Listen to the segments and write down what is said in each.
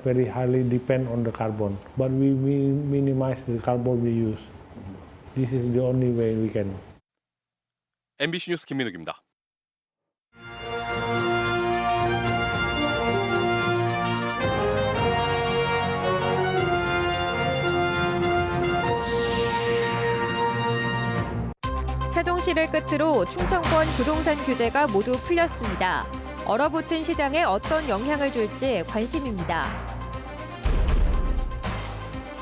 very highly depend on the carbon, but we minimize the carbon we use. This is the only way we can. MBC 뉴스 김민욱입니다. 세종시를 끝으로 충청권 부동산 규제가 모두 풀렸습니다. 얼어붙은 시장에 어떤 영향을 줄지 관심입니다.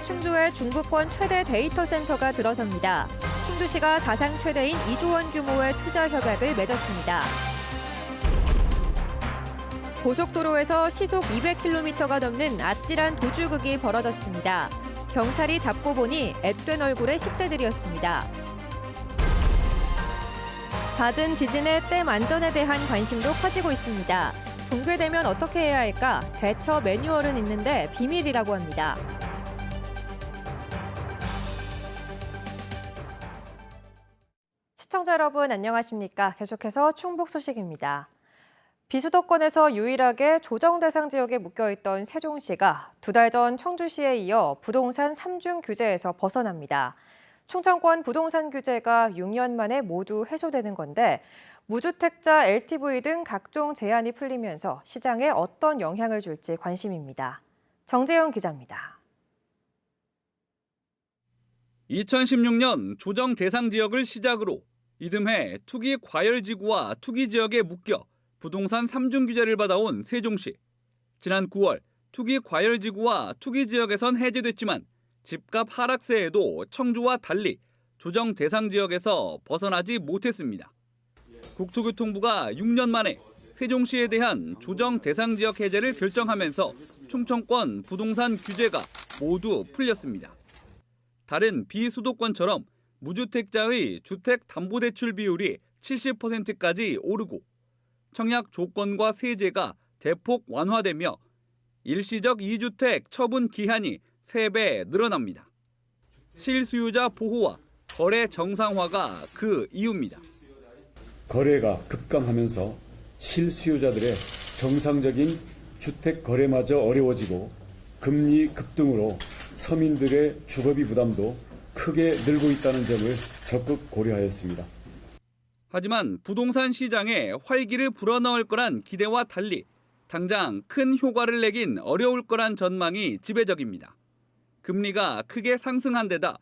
충주에 중부권 최대 데이터 센터가 들어섭니다. 충주시가 사상 최대인 2조 원 규모의 투자 협약을 맺었습니다. 고속도로에서 시속 200km가 넘는 아찔한 도주극이 벌어졌습니다. 경찰이 잡고 보니 앳된 얼굴의 10대들이었습니다. 잦은 지진의 댐 안전에 대한 관심도 커지고 있습니다. 붕괴되면 어떻게 해야 할까? 대처 매뉴얼은 있는데 비밀이라고 합니다. 시청자 여러분 안녕하십니까? 계속해서 충북 소식입니다. 비수도권에서 유일하게 조정 대상 지역에 묶여있던 세종시가 2달 전 청주시에 이어 부동산 3중 규제에서 벗어납니다. 충청권 부동산 규제가 6년 만에 모두 해소되는 건데 무주택자 LTV 등 각종 제한이 풀리면서 시장에 어떤 영향을 줄지 관심입니다. 정재영 기자입니다. 2016년 조정 대상 지역을 시작으로 이듬해 투기 과열지구와 투기지역에 묶여 부동산 3중 규제를 받아온 세종시. 지난 9월 투기 과열지구와 투기지역에선 해제됐지만 집값 하락세에도 청주와 달리 조정 대상 지역에서 벗어나지 못했습니다. 국토교통부가 6년 만에 세종시에 대한 조정 대상 지역 해제를 결정하면서 충청권 부동산 규제가 모두 풀렸습니다. 다른 비수도권처럼 무주택자의 주택담보대출 비율이 70%까지 오르고 청약 조건과 세제가 대폭 완화되며 일시적 2주택 처분 기한이 3배 늘어납니다. 실수요자 보호와 거래 정상화가 그 이유입니다. 거래가 급감하면서 실수요자들의 정상적인 주택 거래마저 어려워지고 금리 급등으로 서민들의 주거비 부담도 크게 늘고 있다는 점을 적극 고려하였습니다. 하지만 부동산 시장에 활기를 불어넣을 거란 기대와 달리 당장 큰 효과를 내긴 어려울 거란 전망이 지배적입니다. 금리가 크게 상승한 데다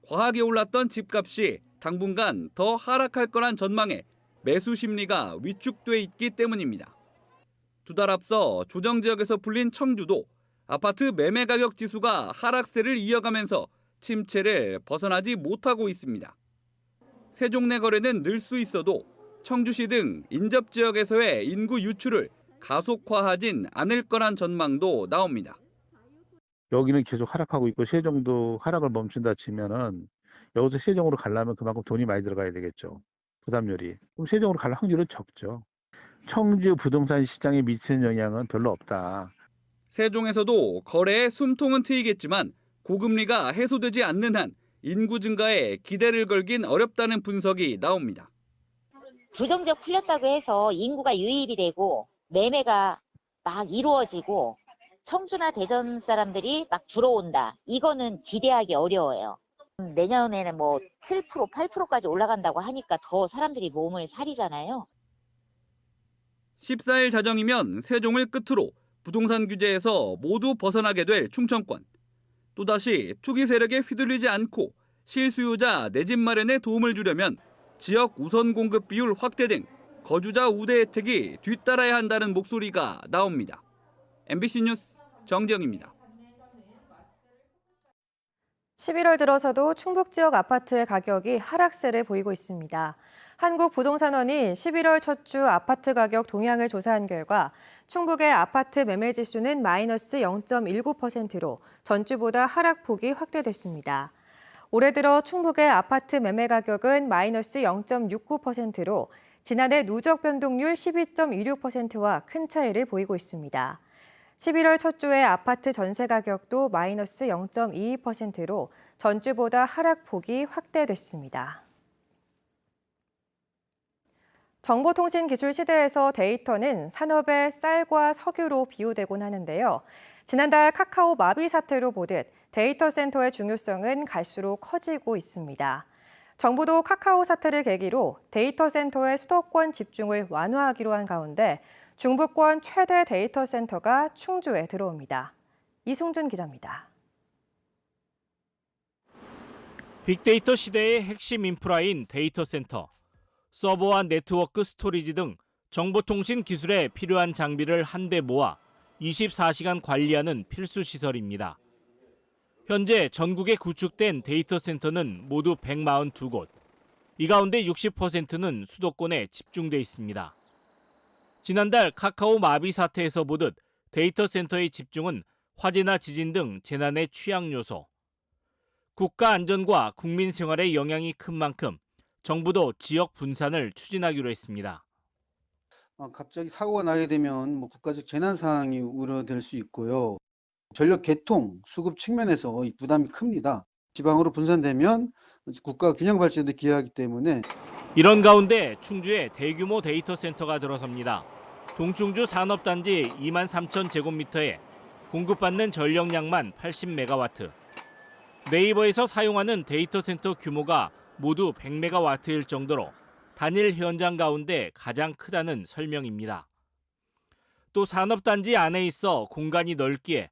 과하게 올랐던 집값이 당분간 더 하락할 거란 전망에 매수 심리가 위축돼 있기 때문입니다. 2달 앞서 조정지역에서 풀린 청주도 아파트 매매 가격 지수가 하락세를 이어가면서 침체를 벗어나지 못하고 있습니다. 세종 내 거래는 늘 수 있어도 청주시 등 인접 지역에서의 인구 유출을 가속화하진 않을 거란 전망도 나옵니다. 여기는 계속 하락하고 있고 세종도 하락을 멈춘다 치면은 여기서 세종으로 가려면 그만큼 돈이 많이 들어가야 되겠죠. 부담률이. 그럼 세종으로 갈 확률은 적죠. 청주 부동산 시장에 미치는 영향은 별로 없다. 세종에서도 거래에 숨통은 트이겠지만 고금리가 해소되지 않는 한 인구 증가에 기대를 걸긴 어렵다는 분석이 나옵니다. 조정적 풀렸다고 해서 인구가 유입이 되고 매매가 막 이루어지고 청주나 대전 사람들이 막 들어온다. 이거는 기대하기 어려워요. 내년에는 뭐 7%, 8%까지 올라간다고 하니까 더 사람들이 몸을 사리잖아요. 14일 자정이면 세종을 끝으로 부동산 규제에서 모두 벗어나게 될 충청권. 또다시 투기 세력에 휘둘리지 않고 실수요자 내 집 마련에 도움을 주려면 지역 우선 공급 비율 확대 등 거주자 우대 혜택이 뒤따라야 한다는 목소리가 나옵니다. MBC 뉴스 정재영입니다. 11월 들어서도 충북 지역 아파트 가격이 하락세를 보이고 있습니다. 한국부동산원이 11월 첫 주 아파트 가격 동향을 조사한 결과 충북의 아파트 매매 지수는 마이너스 0.19%로 전주보다 하락폭이 확대됐습니다. 올해 들어 충북의 아파트 매매 가격은 마이너스 0.69%로 지난해 누적 변동률 12.26%와 큰 차이를 보이고 있습니다. 11월 첫 주의 아파트 전세 가격도 마이너스 0.22%로 전주보다 하락폭이 확대됐습니다. 정보통신기술 시대에서 데이터는 산업의 쌀과 석유로 비유되곤 하는데요. 지난달 카카오 마비 사태로 보듯 데이터 센터의 중요성은 갈수록 커지고 있습니다. 정부도 카카오 사태를 계기로 데이터 센터의 수도권 집중을 완화하기로 한 가운데 중부권 최대 데이터 센터가 충주에 들어옵니다. 이승준 기자입니다. 빅데이터 시대의 핵심 인프라인 데이터 센터, 서버와 네트워크 스토리지 등 정보통신 기술에 필요한 장비를 한데 모아 24시간 관리하는 필수 시설입니다. 현재 전국에 구축된 데이터 센터는 모두 142곳. 이 가운데 60%는 수도권에 집중돼 있습니다. 지난달 카카오 마비 사태에서 보듯 데이터 센터의 집중은 화재나 지진 등 재난의 취약 요소. 국가 안전과 국민 생활에 영향이 큰 만큼 정부도 지역 분산을 추진하기로 했습니다. 갑자기 사고가 나게 되면 국가적 재난 상황이 우려될 수 있고요. 전력 개통, 수급 측면에서 이 부담이 큽니다. 지방으로 분산되면 국가 균형 발전에 기여하기 때문에 이런 가운데 충주에 대규모 데이터 센터가 들어섭니다. 동충주 산업단지 2만 3천 제곱미터에 공급받는 전력량만 80메가와트. 네이버에서 사용하는 데이터 센터 규모가 모두 100메가와트일 정도로 단일 현장 가운데 가장 크다는 설명입니다. 또 산업단지 안에 있어 공간이 넓기에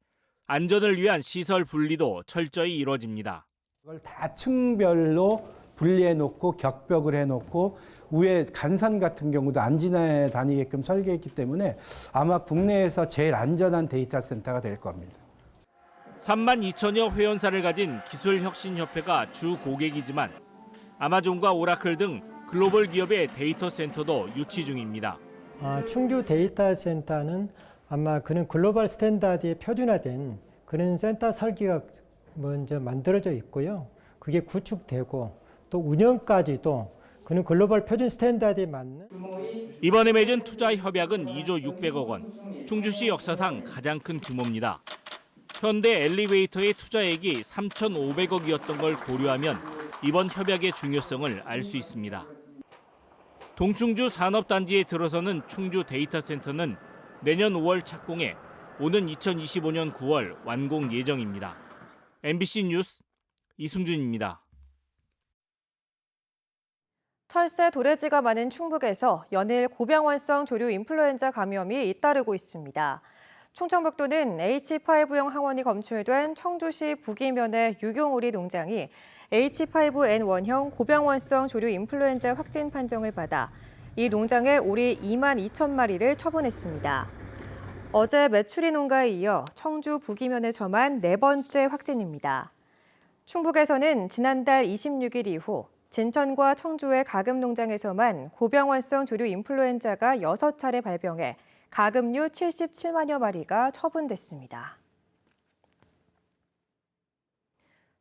안전을 위한 시설 분리도 철저히 이루어집니다. 그걸 다 층별로 분리해 놓고 격벽을 해 놓고 위에 간선 같은 경우도 안 지나 다니게끔 설계했기 때문에 아마 국내에서 제일 안전한 데이터 센터가 될 겁니다. 3만 2천여 회원사를 가진 기술혁신협회가 주 고객이지만 아마존과 오라클 등 글로벌 기업의 데이터 센터도 유치 중입니다. 충주 데이터 센터는 아마 그런 글로벌 스탠다드에 표준화된 그런 센터 설계가 먼저 만들어져 있고요. 그게 구축되고 또 운영까지도 그런 글로벌 표준 스탠다드에 맞는. 이번에 맺은 투자 협약은 2조 600억 원, 충주시 역사상 가장 큰 규모입니다. 현대 엘리베이터의 투자액이 3,500억이었던 걸 고려하면 이번 협약의 중요성을 알 수 있습니다. 동충주 산업단지에 들어서는 충주 데이터 센터는 내년 5월 착공해 오는 2025년 9월 완공 예정입니다. MBC 뉴스 이승준입니다. 철새 도래지가 많은 충북에서 연일 고병원성 조류 인플루엔자 감염이 잇따르고 있습니다. 충청북도는 H5형 항원이 검출된 청주시 북이면의 유경오리 농장이 H5N1형 고병원성 조류 인플루엔자 확진 판정을 받아 이 농장의 오리 2만 2천 마리를 처분했습니다. 어제 메추리 농가에 이어 청주 북이면에서만 4번째 확진입니다. 충북에서는 지난달 26일 이후 진천과 청주의 가금 농장에서만 고병원성 조류 인플루엔자가 6차례 발병해 가금류 77만여 마리가 처분됐습니다.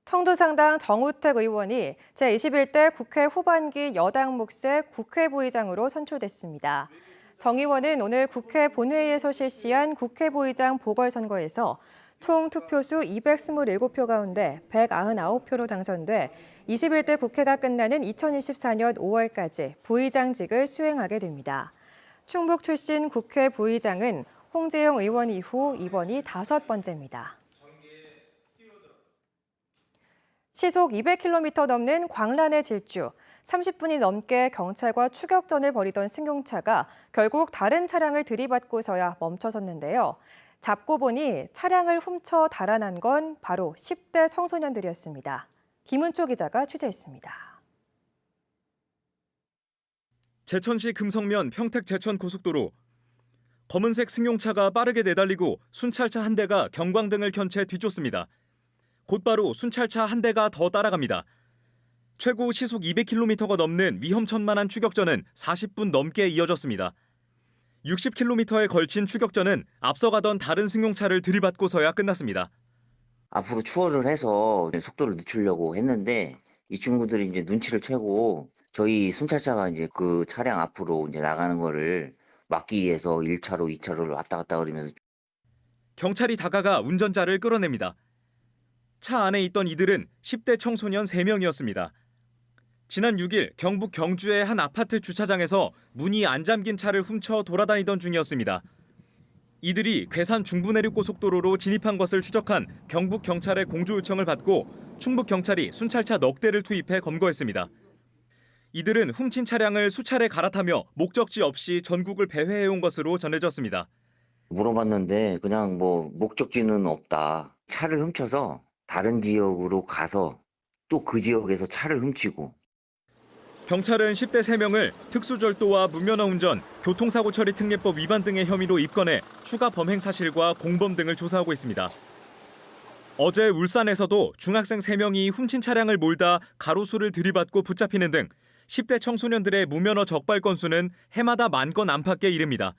청주상당 정우택 의원이 제21대 국회 후반기 여당 몫의 국회부의장으로 선출됐습니다. 정 의원은 오늘 국회 본회의에서 실시한 국회부의장 보궐선거에서 총 투표수 227표 가운데 199표로 당선돼 21대 국회가 끝나는 2024년 5월까지 부의장직을 수행하게 됩니다. 충북 출신 국회 부의장은 홍재영 의원 이후 이번이 5번째입니다. 시속 200km 넘는 광란의 질주, 30분이 넘게 경찰과 추격전을 벌이던 승용차가 결국 다른 차량을 들이받고서야 멈춰섰는데요. 잡고 보니 차량을 훔쳐 달아난 건 바로 10대 청소년들이었습니다. 김은초 기자가 취재했습니다. 제천시 금성면 평택 제천 고속도로. 검은색 승용차가 빠르게 내달리고 순찰차 한 대가 경광등을 켠 채 뒤쫓습니다. 곧바로 순찰차 한 대가 더 따라갑니다. 최고 시속 200km가 넘는 위험천만한 추격전은 40분 넘게 이어졌습니다. 60km에 걸친 추격전은 앞서가던 다른 승용차를 들이받고서야 끝났습니다. 앞으로 추월을 해서 속도를 늦추려고 했는데 이 친구들이 이제 눈치를 채고 저희 순찰차가 이제 그 차량 앞으로 이제 나가는 거를 막기 위해서 1차로, 2차로를 왔다 갔다 그러면서 경찰이 다가가 운전자를 끌어냅니다. 차 안에 있던 이들은 10대 청소년 3명이었습니다. 지난 6일 경북 경주의 한 아파트 주차장에서 문이 안 잠긴 차를 훔쳐 돌아다니던 중이었습니다. 이들이 괴산 중부내륙고속도로로 진입한 것을 추적한 경북경찰의 공조 요청을 받고 충북경찰이 순찰차 넉 대를 투입해 검거했습니다. 이들은 훔친 차량을 수차례 갈아타며 목적지 없이 전국을 배회해온 것으로 전해졌습니다. 물어봤는데 그냥 목적지는 없다. 차를 훔쳐서 다른 지역으로 가서 또 그 지역에서 차를 훔치고. 경찰은 10대 3명을 특수절도와 무면허 운전, 교통사고 처리 특례법 위반 등의 혐의로 입건해 추가 범행 사실과 공범 등을 조사하고 있습니다. 어제 울산에서도 중학생 3명이 훔친 차량을 몰다 가로수를 들이받고 붙잡히는 등 10대 청소년들의 무면허 적발 건수는 해마다 10,000건 안팎에 이릅니다.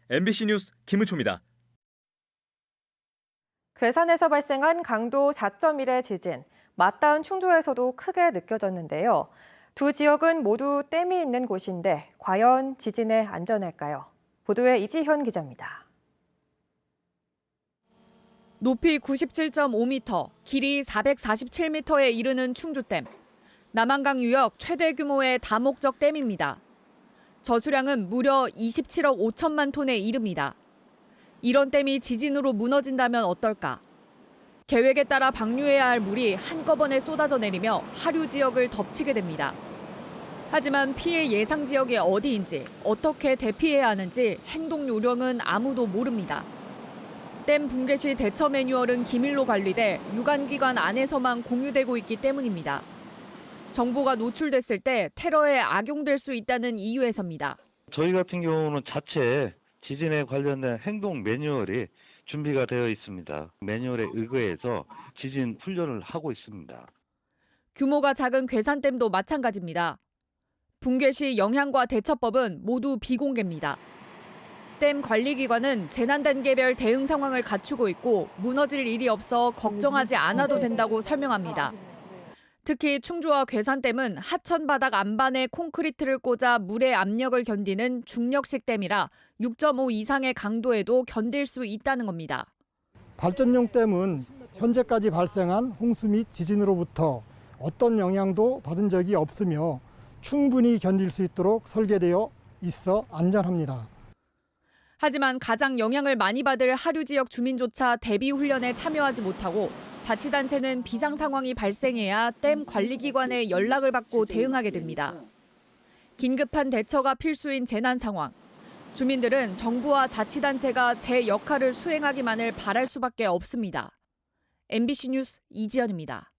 MBC 뉴스 김은초입니다. 괴산에서 발생한 강도 4.1의 지진, 맞닿은 충주에서도 크게 느껴졌는데요. 두 지역은 모두 댐이 있는 곳인데 과연 지진에 안전할까요? 보도에 이지현 기자입니다. 높이 97.5m, 길이 447m에 이르는 충주댐. 남한강 유역 최대 규모의 다목적 댐입니다. 저수량은 무려 27억 5천만 톤에 이릅니다. 이런 댐이 지진으로 무너진다면 어떨까? 계획에 따라 방류해야 할 물이 한꺼번에 쏟아져 내리며 하류 지역을 덮치게 됩니다. 하지만 피해 예상 지역이 어디인지, 어떻게 대피해야 하는지 행동 요령은 아무도 모릅니다. 댐 붕괴 시 대처 매뉴얼은 기밀로 관리돼 유관기관 안에서만 공유되고 있기 때문입니다. 정보가 노출됐을 때 테러에 악용될 수 있다는 이유에서입니다. 저희 같은 경우는 자체 지진에 관련된 행동 매뉴얼이 준비가 되어 있습니다. 매뉴얼에 의거해서 지진 훈련을 하고 있습니다. 규모가 작은 괴산댐도 마찬가지입니다. 붕괴 시 영향과 대처법은 모두 비공개입니다. 댐 관리기관은 재난 단계별 대응 상황을 갖추고 있고 무너질 일이 없어 걱정하지 않아도 된다고 설명합니다. 특히 충주와 괴산댐은 하천 바닥 안반에 콘크리트를 꽂아 물의 압력을 견디는 중력식 댐이라 6.5 이상의 강도에도 견딜 수 있다는 겁니다. 발전용 댐은 현재까지 발생한 홍수 및 지진으로부터 어떤 영향도 받은 적이 없으며 충분히 견딜 수 있도록 설계되어 있어 안전합니다. 하지만 가장 영향을 많이 받을 하류 지역 주민조차 대비 훈련에 참여하지 못하고 자치단체는 비상 상황이 발생해야 댐 관리기관에 연락을 받고 대응하게 됩니다. 긴급한 대처가 필수인 재난 상황. 주민들은 정부와 자치단체가 제 역할을 수행하기만을 바랄 수밖에 없습니다. MBC 뉴스 이지연입니다.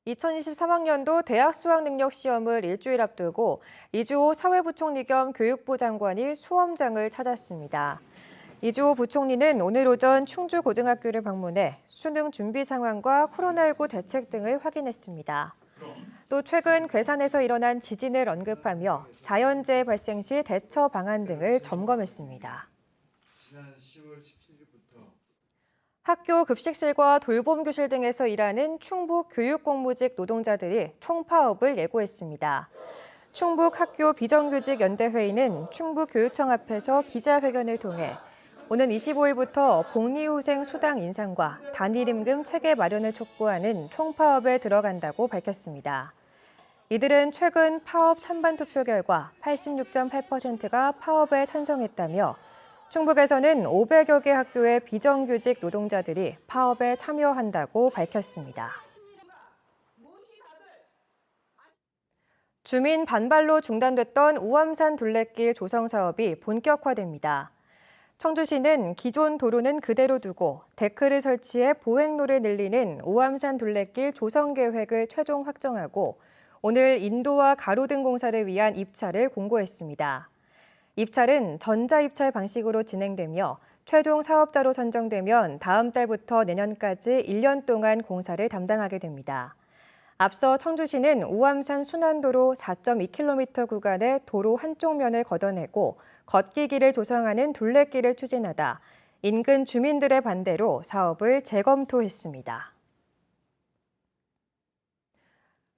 2023학년도 대학 수학능력 시험을 일주일 앞두고 이주호 사회부총리 겸 교육부 장관이 수험장을 찾았습니다. 이주호 부총리는 오늘 오전 충주고등학교를 방문해 수능 준비 상황과 코로나19 대책 등을 확인했습니다. 또 최근 괴산에서 일어난 지진을 언급하며 자연재해 발생 시 대처 방안 등을 점검했습니다. 학교 급식실과 돌봄교실 등에서 일하는 충북 교육공무직 노동자들이 총파업을 예고했습니다. 충북 학교 비정규직 연대회의는 충북교육청 앞에서 기자회견을 통해 오는 25일부터 복리후생 수당 인상과 단일임금 체계 마련을 촉구하는 총파업에 들어간다고 밝혔습니다. 이들은 최근 파업 찬반 투표 결과 86.8%가 파업에 찬성했다며 충북에서는 500여 개 학교의 비정규직 노동자들이 파업에 참여한다고 밝혔습니다. 주민 반발로 중단됐던 우암산 둘레길 조성 사업이 본격화됩니다. 청주시는 기존 도로는 그대로 두고 데크를 설치해 보행로를 늘리는 우암산 둘레길 조성 계획을 최종 확정하고 오늘 인도와 가로등 공사를 위한 입찰을 공고했습니다. 입찰은 전자입찰 방식으로 진행되며 최종 사업자로 선정되면 다음 달부터 내년까지 1년 동안 공사를 담당하게 됩니다. 앞서 청주시는 우암산 순환도로 4.2km 구간의 도로 한쪽 면을 걷어내고 걷기길을 조성하는 둘레길을 추진하다 인근 주민들의 반대로 사업을 재검토했습니다.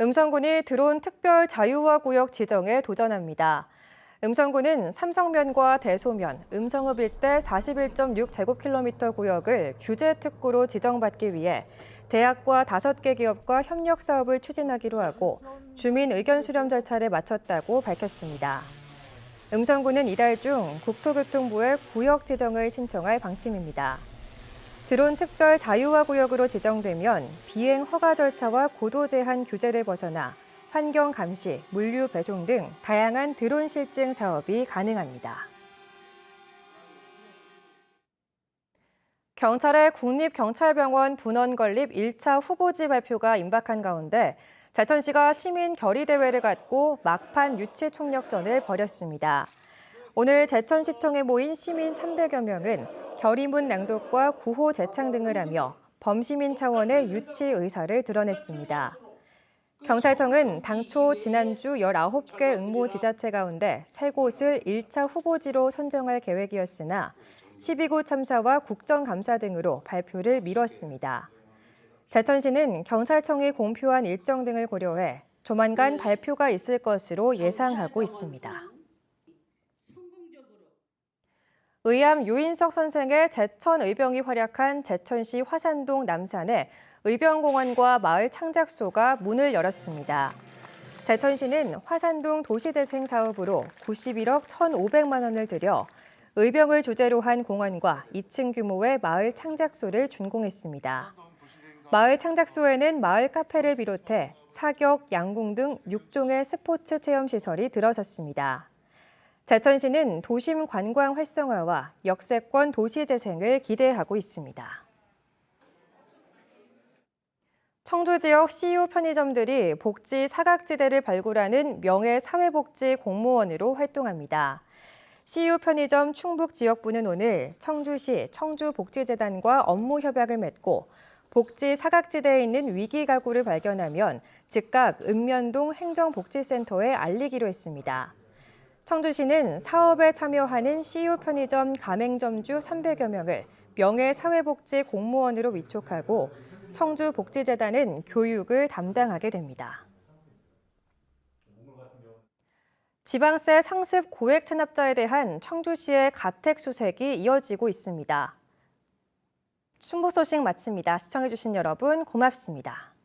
음성군이 드론 특별 자유화 구역 지정에 도전합니다. 음성군은 삼성면과 대소면, 음성읍 일대 41.6제곱킬로미터 구역을 규제 특구로 지정받기 위해 대학과 5개 기업과 협력 사업을 추진하기로 하고 주민 의견 수렴 절차를 마쳤다고 밝혔습니다. 음성군은 이달 중 국토교통부에 구역 지정을 신청할 방침입니다. 드론 특별 자유화 구역으로 지정되면 비행 허가 절차와 고도 제한 규제를 벗어나 환경 감시, 물류 배송 등 다양한 드론 실증 사업이 가능합니다. 경찰의 국립경찰병원 분원 건립 1차 후보지 발표가 임박한 가운데 제천시가 시민 결의대회를 갖고 막판 유치 총력전을 벌였습니다. 오늘 제천시청에 모인 시민 300여 명은 결의문 낭독과 구호 제창 등을 하며 범시민 차원의 유치 의사를 드러냈습니다. 경찰청은 당초 지난주 19개 응모 지자체 가운데 3곳을 1차 후보지로 선정할 계획이었으나 12구 참사와 국정감사 등으로 발표를 미뤘습니다. 제천시는 경찰청이 공표한 일정 등을 고려해 조만간 발표가 있을 것으로 예상하고 있습니다. 의암 유인석 선생의 제천 의병이 활약한 제천시 화산동 남산에 의병공원과 마을 창작소가 문을 열었습니다. 제천시는 화산동 도시재생 사업으로 91억 1,500만 원을 들여 의병을 주제로 한 공원과 2층 규모의 마을 창작소를 준공했습니다. 마을 창작소에는 마을 카페를 비롯해 사격, 양궁 등 6종의 스포츠 체험시설이 들어섰습니다. 제천시는 도심 관광 활성화와 역세권 도시 재생을 기대하고 있습니다. 청주 지역 CU 편의점들이 복지 사각지대를 발굴하는 명예사회복지 공무원으로 활동합니다. CU 편의점 충북지역부는 오늘 청주시 청주복지재단과 업무 협약을 맺고 복지 사각지대에 있는 위기 가구를 발견하면 즉각 읍면동 행정복지센터에 알리기로 했습니다. 청주시는 사업에 참여하는 CU 편의점 가맹점주 300여 명을 명예사회복지 공무원으로 위촉하고 청주복지재단은 교육을 담당하게 됩니다. 지방세 상습 고액 체납자에 대한 청주시의 가택 수색이 이어지고 있습니다. 순보 소식 마칩니다. 시청해주신 여러분 고맙습니다.